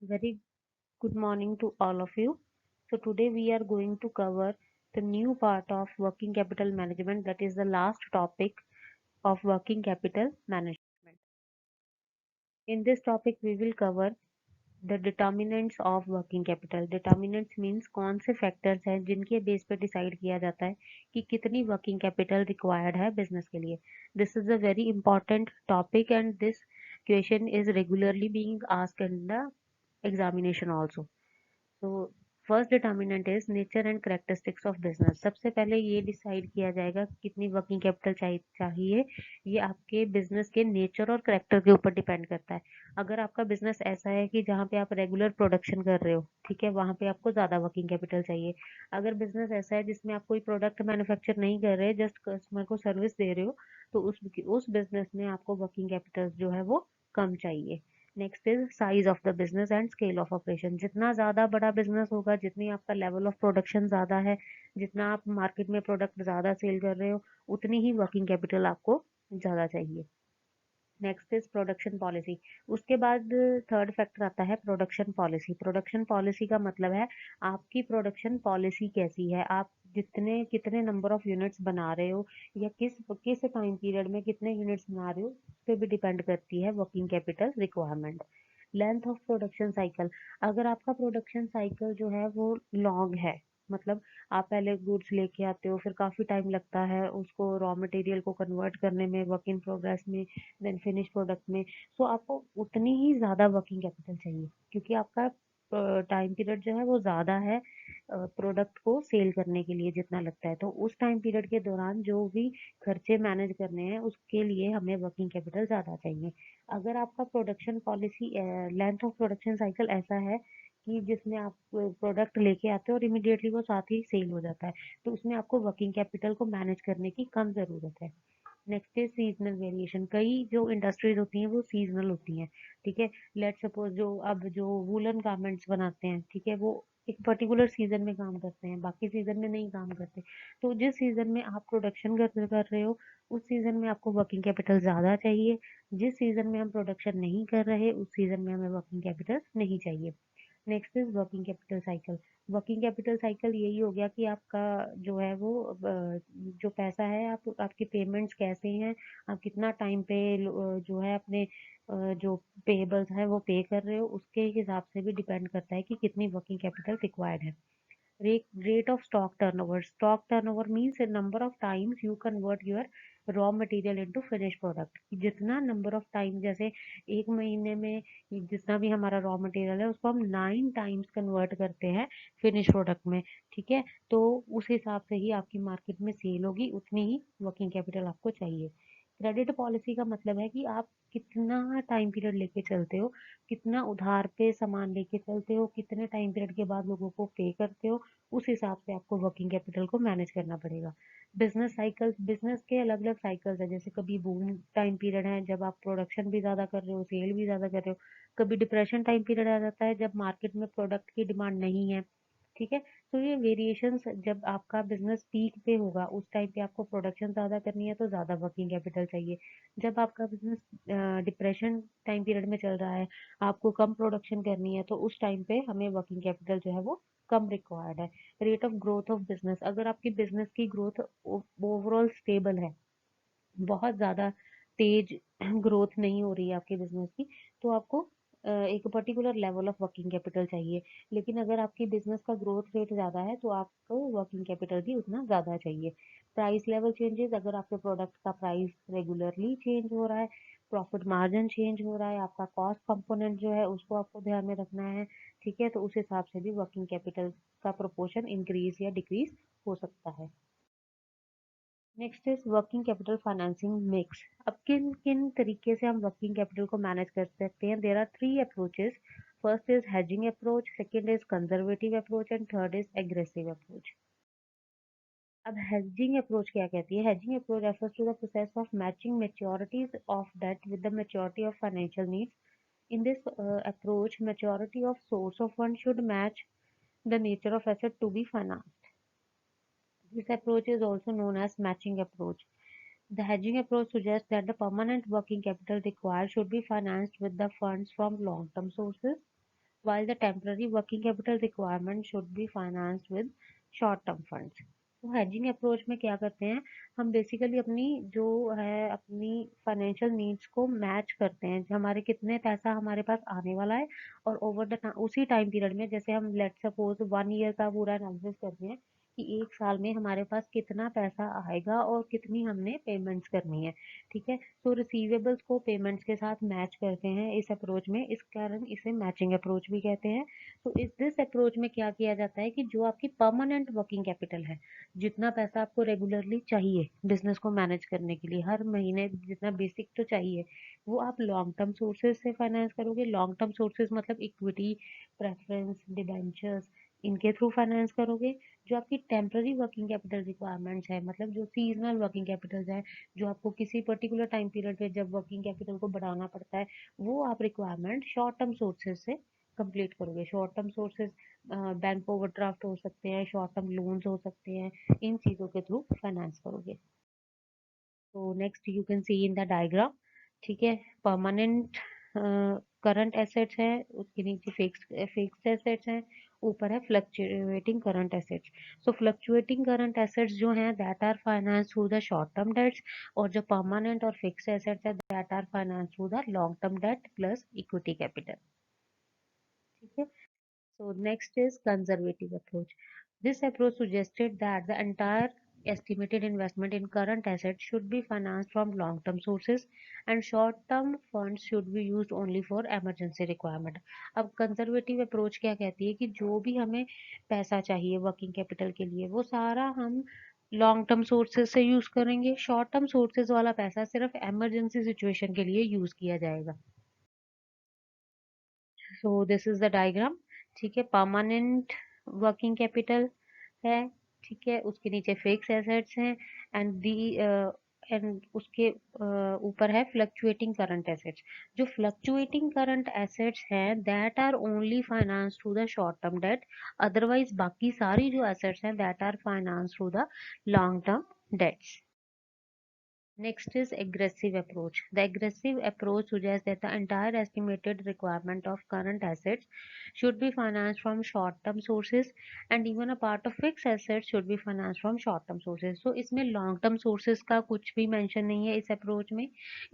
Very good morning to all of you. So today we are going to cover the new part of working capital management, that is the last topic of working capital management. In this topic we will cover the determinants of working capital. Determinants means कौन से factors हैं जिनके base पे decide किया जाता है कि कितनी working capital required है business के लिए. This is a very important topic and this question is regularly being asked in the examination also. तो first determinant is nature and characteristics of business. सबसे पहले ये डिसाइड किया जाएगा कितनी वर्किंग कैपिटल चाहिए. ये आपके बिजनेस के नेचर और करेक्टर के ऊपर डिपेंड करता है. अगर आपका बिजनेस ऐसा है कि जहाँ पे आप रेगुलर प्रोडक्शन कर रहे हो, ठीक है, वहाँ पे आपको ज़्यादा वर्किंग कैपिटल चाहिए. अगर बिजनेस ऐसा है जिसमें आप कोई प्रोडक्ट मैन्युफैक्चर नहीं कर रहे, जस्ट कस्टमर को सर्विस दे रहे हो, तो उस बिजनेस में आपको वर्किंग कैपिटल जो है वो कम चाहिए. Next is size of the business and scale of operation. जितना ज़्यादा बड़ा बिजनेस होगा, जितनी आपका लेवल ऑफ प्रोडक्शन ज़्यादा है, जितना आप मार्केट में प्रोडक्ट ज़्यादा सेल कर रहे हो, उतनी ही वर्किंग कैपिटल आपको ज़्यादा चाहिए. Next is production policy. उसके बाद थर्ड फैक्टर आता है प्रोडक्शन पॉलिसी. प्रोडक्शन पॉलिसी का मतलब है आपकी प्रोडक्शन पॉलिसी कैसी है, आप जितने कितने नंबर ऑफ यूनिट्स बना रहे हो या किस किस टाइम पीरियड में कितने यूनिट्स बना रहे हो, उस पर भी डिपेंड करती है working capital requirement. Length of production cycle. अगर आपका प्रोडक्शन साइकिल जो है वो लॉन्ग है, मतलब आप पहले गुड्स लेके आते हो, फिर काफ़ी टाइम लगता है उसको रॉ मटेरियल को कन्वर्ट करने में, वर्क इन प्रोग्रेस में, देन फिनिश प्रोडक्ट में, तो आपको उतनी ही ज़्यादा वर्किंग कैपिटल चाहिए क्योंकि आपका टाइम पीरियड जो है वो ज़्यादा है प्रोडक्ट को सेल करने के लिए जितना लगता है. तो उस टाइम पीरियड के दौरान जो भी खर्चे मैनेज करने हैं उसके लिए हमें वर्किंग कैपिटल ज़्यादा चाहिए. अगर आपका production policy length of production cycle ऐसा है कि जिसमें आप प्रोडक्ट लेके आते हो और इमिडिएटली वो साथ ही सेल हो जाता है, तो उसमें आपको वर्किंग कैपिटल को मैनेज करने की कम ज़रूरत है. Next is seasonal variation. कई जो इंडस्ट्रीज होती हैं वो सीजनल होती हैं, ठीक है. लेट सपोज जो वूलन गारमेंट्स बनाते हैं, ठीक है, वो एक पर्टिकुलर सीजन में काम करते हैं, बाकी सीजन में नहीं काम करते. तो जिस सीजन में आप प्रोडक्शन कर रहे हो, उस सीजन में आपको वर्किंग कैपिटल ज़्यादा चाहिए. जिस सीजन में हम प्रोडक्शन नहीं कर रहे, उस सीजन में हमें वर्किंग कैपिटल नहीं चाहिए. Next is working capital cycle. Working capital cycle यही हो गया कि आपका जो है वो जो पैसा है, आपकी पेमेंट्स कैसे हैं, आप कितना टाइम पे जो है अपने जो पेबल्स हैं वो पे कर रहे हो, उसके हिसाब से भी डिपेंड करता है कि कितनी वर्किंग कैपिटल रिक्वायर्ड है. Rate of stock turnover. Stock turnover means a number of times you convert your raw material into finished product. जितना number of time, जैसे एक महीने में जितना भी हमारा रॉ मटेरियल है उसको हम 9 times कन्वर्ट करते हैं फिनिश प्रोडक्ट में, ठीक है. तो उस हिसाब से ही आपकी मार्केट में सेल होगी, उतनी ही वर्किंग कैपिटल आपको चाहिए. क्रेडिट पॉलिसी का मतलब है कि आप कितना टाइम पीरियड लेके चलते हो, कितना उधार पे सामान लेके चलते हो, कितने टाइम पीरियड के बाद लोगों को पे करते हो, उस हिसाब से आपको वर्किंग कैपिटल को मैनेज करना पड़ेगा. Business cycles. बिजनेस के अलग अलग साइकिल्स है, जैसे कभी बूम टाइम पीरियड है जब आप प्रोडक्शन भी ज़्यादा कर रहे हो, सेल भी ज़्यादा कर रहे हो. कभी डिप्रेशन टाइम पीरियड आ जाता है जब मार्केट में प्रोडक्ट की डिमांड नहीं है, ठीक है. तो ये वेरिएशंस, जब आपका बिजनेस पीक पे होगा उस टाइम पे आपको प्रोडक्शन ज़्यादा करनी है तो ज़्यादा वर्किंग कैपिटल चाहिए. जब आपका बिजनेस डिप्रेशन टाइम पीरियड में चल रहा है, आपको कम प्रोडक्शन करनी है, तो उस टाइम पे हमें वर्किंग कैपिटल जो है वो कम रिक्वायर्ड है. Rate of growth of business. अगर आपकी बिजनेस की ग्रोथ ओवरऑल स्टेबल है, बहुत ज़्यादा तेज ग्रोथ नहीं हो रही है आपके बिजनेस की, तो आपको एक particular level of working capital चाहिए. लेकिन अगर आपकी बिजनेस का ग्रोथ रेट ज़्यादा है तो आपको वर्किंग कैपिटल भी उतना ज़्यादा चाहिए. Price level changes. अगर आपके प्रोडक्ट का प्राइस रेगुलरली चेंज हो रहा है, प्रॉफिट मार्जिन चेंज हो रहा है, आपका कॉस्ट कंपोनेंट जो है उसको आपको ध्यान में रखना है, ठीक है, तो उस हिसाब से भी वर्किंग कैपिटल का प्रोपोर्शन इंक्रीज या डिक्रीज हो सकता है. Next is working capital financing mix. अब किन किन तरीके से हम वर्किंग कैपिटल को मैनेज कर सकते हैं. There are 3 approaches. First is hedging approach, second is conservative approach and third is aggressive approach. अब हेजिंग अप्रोच क्या कहती है. Hedging approach refers to the process of matching maturities of debt with the maturity of financial needs. In this approach, maturity of source of fund should match the nature of asset to be financed. This approach is also known as matching approach. The hedging approach suggests that the permanent working capital required should be financed with the funds from long-term sources, while the temporary working capital requirement should be financed with short term funds. तो hedging approach में क्या करते हैं, हम basically अपनी जो है अपनी फाइनेंशियल नीड्स को मैच करते हैं, हमारे कितने पैसा हमारे पास आने वाला है और ओवर द उसी टाइम पीरियड में, जैसे हम लेट सपोज 1 ईयर का पूरा एनालिसिस करते हैं कि 1 साल में हमारे पास कितना पैसा आएगा और कितनी हमने पेमेंट्स करनी है। ठीक है, तो रिसीवेबल्स को पेमेंट्स के साथ मैच करते हैं इस अप्रोच में, इस कारण इसे मैचिंग अप्रोच भी कहते हैं। तो इस दिस अप्रोच में क्या किया जाता है कि जो आपकी परमानेंट वर्किंग कैपिटल है, जितना पैसा आपको रेगुलरली चाहिए बिजनेस को मैनेज करने के लिए, हर महीने जितना बेसिक तो चाहिए, वो आप लॉन्ग टर्म सोर्सेज से फाइनेंस करोगे। लॉन्ग टर्म सोर्सेज मतलब इक्विटी, प्रेफरेंस, डिबेंचर्स, इनके थ्रू फाइनेंस करोगे। जो आपकी टेम्पररी वर्किंग कैपिटल रिक्वायरमेंट्स है, मतलब जो सीजनल वर्किंग कैपिटल है, जो आपको किसी पर्टिकुलर टाइम पीरियड पे जब वर्किंग कैपिटल को बढ़ाना पड़ता है, वो आप रिक्वायरमेंट शॉर्ट टर्म सोर्सेज से कंप्लीट करोगे। Short term sources bank overdraft हो सकते हैं, शॉर्ट टर्म लोन्स हो सकते हैं, इन चीज़ों के थ्रू फाइनेंस करोगे। तो next you can see in the diagram. ठीक है, परमानेंट करंट एसेट्स है, उसके नीचे फिक्स्ड एसेट्स हैं, ऊपर है fluctuating current assets. So fluctuating current assets जो हैं that are finance through the short term debts, और जो परमानेंट और फिक्स्ड एसेट्स है that are finance through the long term debt plus equity capital. ठीक है, so next is conservative approach. This approach suggested that the entire estimated investment in current assets should be financed from long-term sources and short-term funds should be used only for emergency requirement. अब conservative approach क्या कहती है कि जो भी हमें पैसा चाहिए working capital के लिए, वो सारा हम लॉन्ग टर्म सोर्सेज से यूज करेंगे। शॉर्ट टर्म सोर्सेज वाला पैसा सिर्फ इमरजेंसी सिचुएशन के लिए यूज किया जाएगा। So this is the diagram. ठीक है, परमानेंट वर्किंग कैपिटल है, ठीक है, उसके नीचे फिक्स एसेट्स हैं, एंड दी एंड उसके ऊपर है फ्लक्चुएटिंग करंट एसेट्स। जो फ्लक्चुएटिंग करंट एसेट्स हैं that are only finance through the short term debt, otherwise बाकी सारी जो एसेट्स हैं that are finance through the long term debts. Next is aggressive approach. The aggressive approach suggests that the entire estimated requirement of current assets should be financed from short-term sources and even a part of fixed assets should be financed from short-term sources. So इसमें long-term sources का कुछ भी mention नहीं है इस approach में।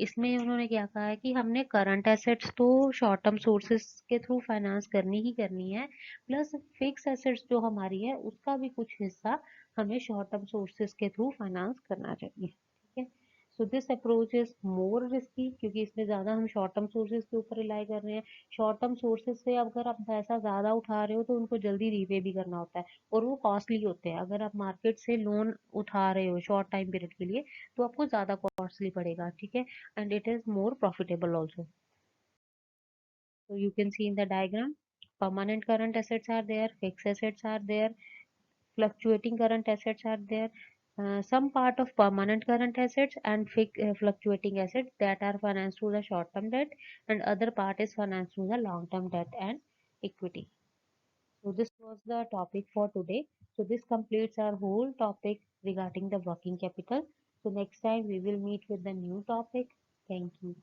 इसमें उन्होंने क्या कहा है कि हमने current assets तो short-term sources के through finance करनी ही करनी है, plus fixed assets जो हमारी है उसका भी कुछ हिस्सा हमें short-term sources के through finance करना चाहिए। ठीक है, so this approach is more risky, क्योंकि इसमें ज़्यादा हम शॉर्ट टर्म सोर्सेज के ऊपर रिलाई कर रहे हैं। शॉर्ट टर्म सोर्सेज से अगर आप पैसा ज़्यादा उठा रहे हो तो उनको जल्दी रीपे भी करना होता है और वो कॉस्टली होते हैं। अगर आप मार्केट से लोन उठा रहे हो शॉर्ट टाइम पीरियड के लिए तो आपको ज़्यादा कॉस्टली पड़ेगा। ठीक है, and it is more profitable also. So you can see in the diagram, permanent current assets are there, fixed assets are there, fluctuating current assets are there. Some part of permanent current assets and fluctuating assets that are financed through the short term debt, and other part is financed through the long term debt and equity. So this was the topic for today. So this completes our whole topic regarding the working capital. So next time we will meet with the new topic. Thank you.